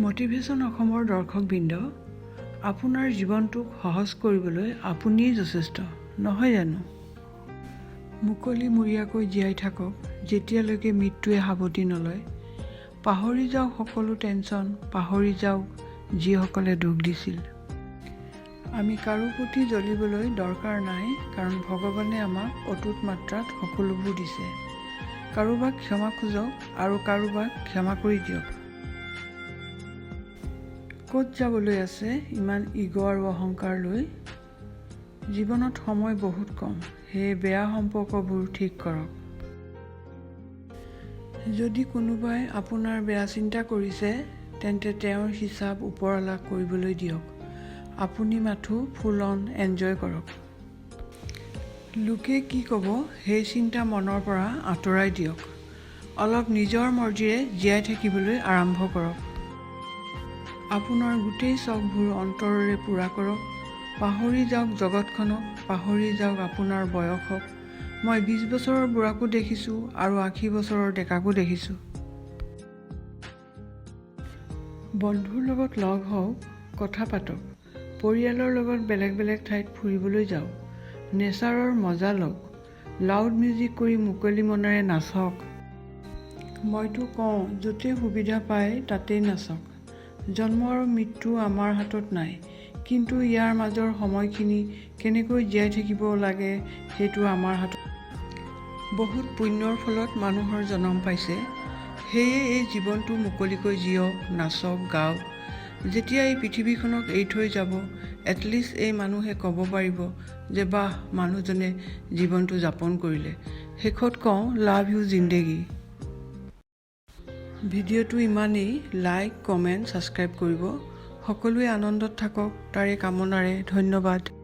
Motivation অসমৰ দৰ্শকবৃন্দ, আপোনাৰ জীৱনটোক সহজ কৰিবলৈ আপুনিয়েই যথেষ্ট, নহয় জানো? মুকলিমূৰীয়াকৈ জীয়াই থাকক যেতিয়ালৈকে মৃত্যুৱে সাৱটি নলয়। পাহৰি যাওক সকলো টেনচন, পাহৰি যাওক যিসকলে দুখ দিছিল। আমি কাৰো প্ৰতি জ্বলিবলৈ দৰকাৰ নাই, কাৰণ ভগৱানে আমাক অটুট মাত্ৰাত সকলোবোৰ দিছে। কাৰোবাক ক্ষমা খোজক আৰু কাৰোবাক ক্ষমা কৰি দিয়ক। ক'ত যাবলৈ আছে ইমান ইগ' আৰু অহংকাৰ লৈ? জীৱনত সময় বহুত কম, সেয়ে বেয়া সম্পৰ্কবোৰ ঠিক কৰক। যদি কোনোবাই আপোনাৰ বেয়া চিন্তা কৰিছে, তেন্তে তেওঁৰ হিচাপ ওপৰৱালাক কৰিবলৈ দিয়ক। আপুনি মাথো ফুল অন এনজয় কৰক। লোকে কি ক'ব সেই চিন্তা মনৰ পৰা আঁতৰাই দিয়ক। অলপ নিজৰ মৰ্জিৰে জীয়াই থাকিবলৈ আৰম্ভ কৰক। আপোনাৰ গোটেই চখবোৰ অন্তৰেৰে পূৰা কৰক। পাহৰি যাওক জগতখনক, পাহৰি যাওক আপোনাৰ বয়সক। মই 20 বছৰৰ বুঢ়াকো দেখিছোঁ আৰু 80 বছৰৰ ডেকাকো দেখিছোঁ। বন্ধুৰ লগত লগ হওক, কথা পাতক। পৰিয়ালৰ লগত বেলেগ বেলেগ ঠাইত ফুৰিবলৈ যাওক। নেচাৰৰ মজা লওক। লাউড মিউজিক কৰি মুকলি মনেৰে নাচক। মইতো কওঁ, য'তেই সুবিধা পায় তাতেই নাচক। জন্ম আৰু মৃত্যু আমাৰ হাতত নাই, কিন্তু ইয়াৰ মাজৰ সময়খিনি কেনেকৈ জীয়াই থাকিব লাগে সেইটো আমাৰ হাতত। বহুত পুণ্যৰ ফলত মানুহৰ জন্ম পাইছে, সেয়ে এই জীৱনটো মুকলিকৈ জিয়ক, নাচক, গাওক। যেতিয়া এই পৃথিৱীখনক এৰি থৈ যাব, এটলিষ্ট এই মানুহে ক'ব পাৰিব যে বাহ, মানুহজনে জীৱনটো যাপন কৰিলে। শেষত কওঁ, লাভ ইউ জিন্দেগী। ভিডিঅ'টো ইমানেই। লাইক, কমেণ্ট, ছাবস্ক্ৰাইব কৰিব। সকলোৱে আনন্দত থাকক, তাৰে কামনাৰে। ধন্যবাদ।